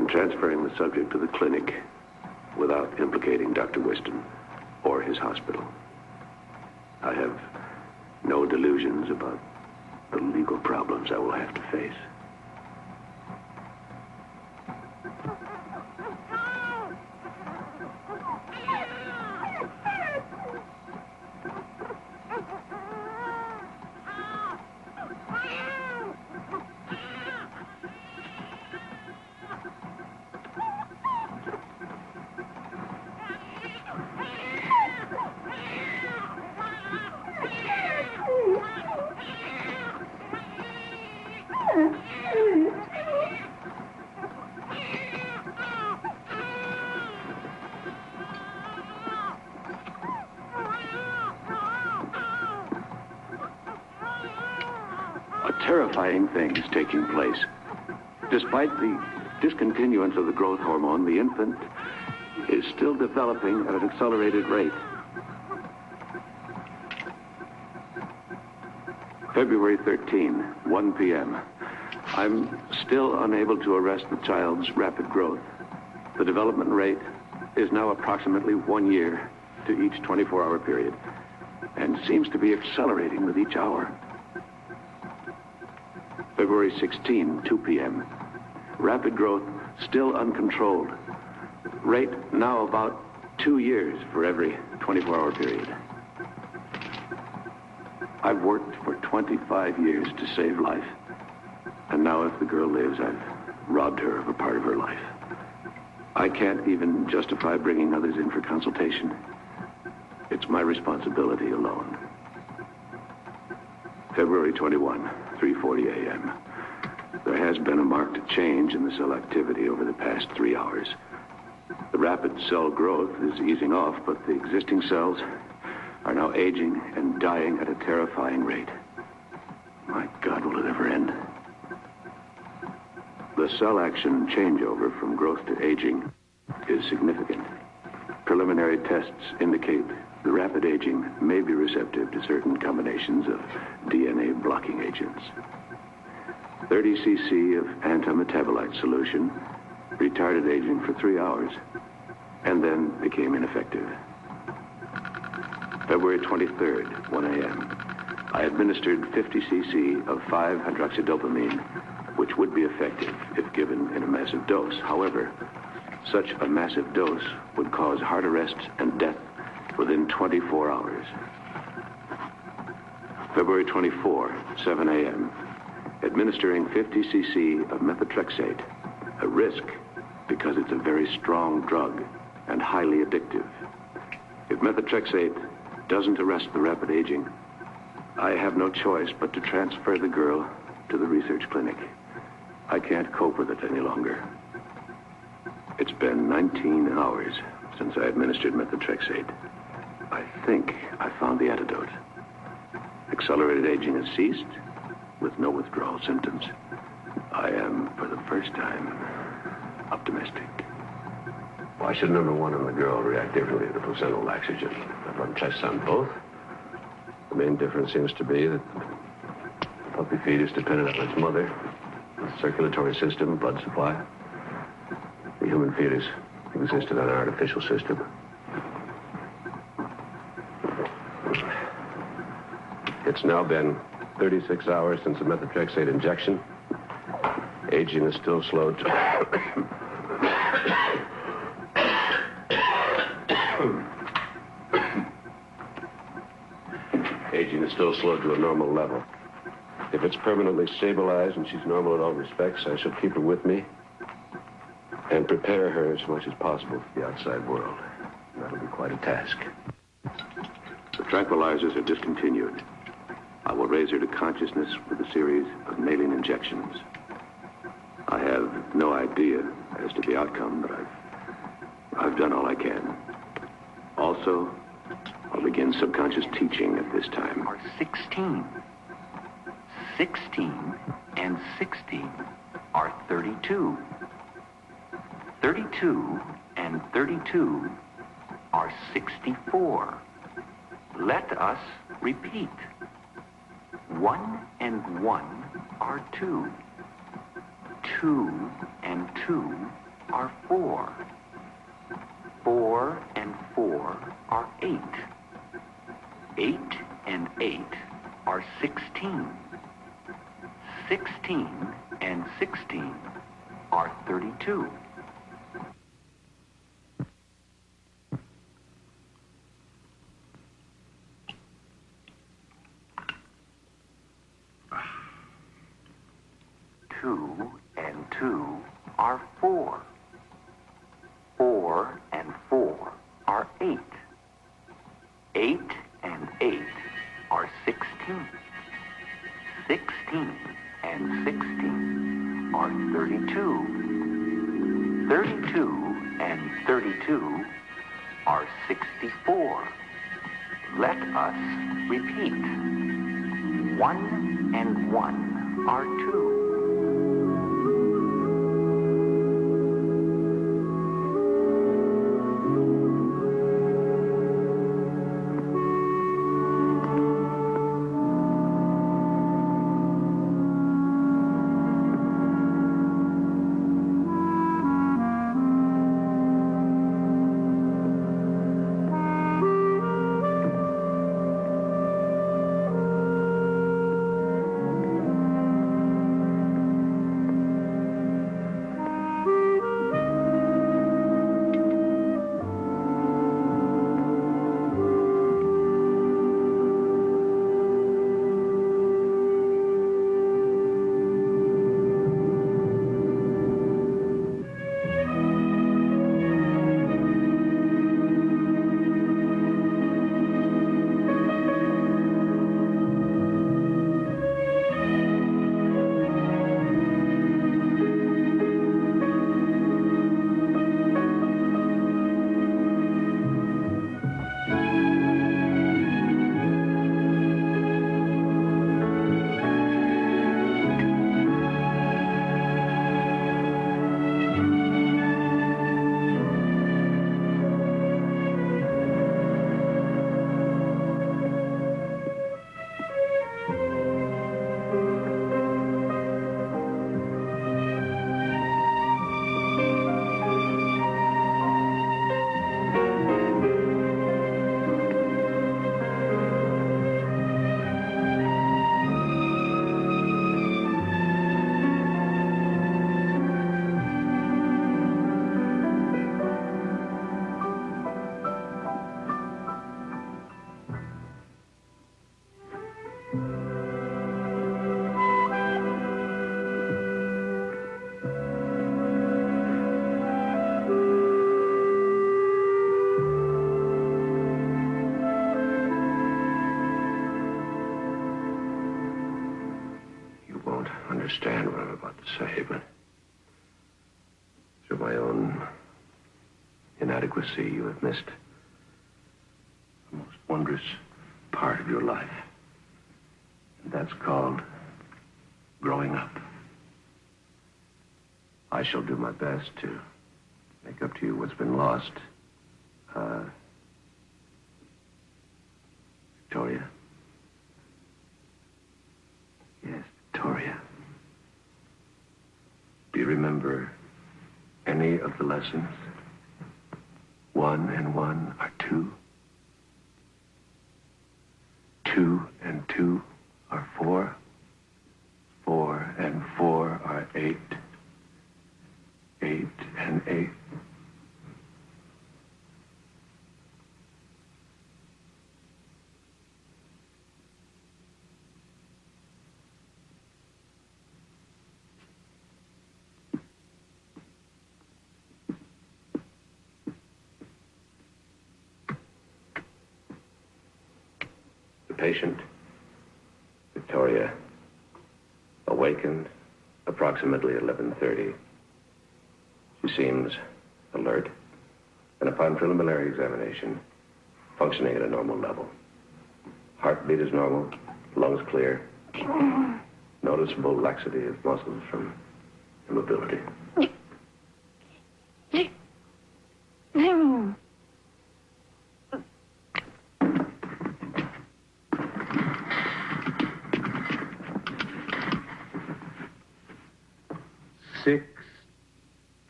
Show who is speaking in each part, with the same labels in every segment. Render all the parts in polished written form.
Speaker 1: I'm transferring the subject to the clinic without implicating Dr. Whiston or his hospital. I have no delusions about the legal problems I will have to face. Terrifying things taking place. Despite the discontinuance of the growth hormone, the infant is still developing at an accelerated rate. February 13, 1 p.m. I'm still unable to arrest the child's rapid growth. The development rate is now approximately 1 year to each 24-hour period and seems to be accelerating with each hour. February 16, 2 p.m. Rapid growth still uncontrolled. Rate now about 2 years for every 24-hour period. I've worked for 25 years to save life. And now if the girl lives, I've robbed her of a part of her life. I can't even justify bringing others in for consultation. It's my responsibility alone. February 21, 3:40 a.m. There has been a marked change in the cell activity over the past 3 hours. The rapid cell growth is easing off, but the existing cells are now aging and dying at a terrifying rate. My God, will it ever end? The cell action changeover from growth to aging is significant. Preliminary tests indicate the rapid aging may be receptive to certain combinations of DNA blocking agents. 30 cc of antimetabolite solution retarded aging for 3 hours and then became ineffective. February 23rd, 1 a.m. I administered 50 cc of 5-hydroxydopamine, which would be effective if given in a massive dose. However, such a massive dose would cause heart arrest and death within 24 hours. February 24, 7 a.m. Administering 50 cc of methotrexate, a risk because it's a very strong drug and highly addictive. If methotrexate doesn't arrest the rapid aging, I have no choice but to transfer the girl to the research clinic. I can't cope with it any longer. It's been 19 hours since I administered methotrexate. I think I found the antidote. Accelerated aging has ceased with no withdrawal symptoms. I am, for the first time, optimistic. Why should number one and the girl react differently to placental laxogen? I've run tests on both. The main difference seems to be that the puppy fetus depended on its mother, the circulatory system, blood supply. The human fetus existed on an artificial system. It's now been 36 hours since the methotrexate injection. Aging is still slow to... Aging is still slow to a normal level. If it's permanently stabilized and she's normal in all respects, I shall keep her with me and prepare her as much as possible for the outside world. That'll be quite a task. The tranquilizers are discontinued. I will raise her to consciousness with a series of maline injections. I have no idea as to the outcome, but I've done all I can. Also, I'll begin subconscious teaching at this time.
Speaker 2: Are 16. 16 and 16 are 32. 32 and 32 are 64. Let us repeat. 1 and 1 are 2. 2 and 2 are 4. 4 and 4 are 8. 8 and 8 are 16. 16 and 16 are 32. Two and 2 are 4. 4 and 4 are 8. 8 and 8 are 16. 16 and 16 are 32. 32 and 32 are 64. Let us repeat. 1 and 1 are 2.
Speaker 1: Understand what I'm about to say, but through my own inadequacy, you have missed the most wondrous part of your life. And that's called growing up. I shall do my best to make up to you what's been lost. Victoria? Yes, Victoria. Do you remember any of the lessons? 1 and 1 are 2. 2 and 2 are 4. 4 and 4 are 8. 8 and 8. Patient, Victoria, awakened approximately 11:30. She seems alert, and upon preliminary examination, functioning at a normal level. Heartbeat is normal, lungs clear, noticeable laxity of muscles from immobility.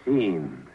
Speaker 1: 16.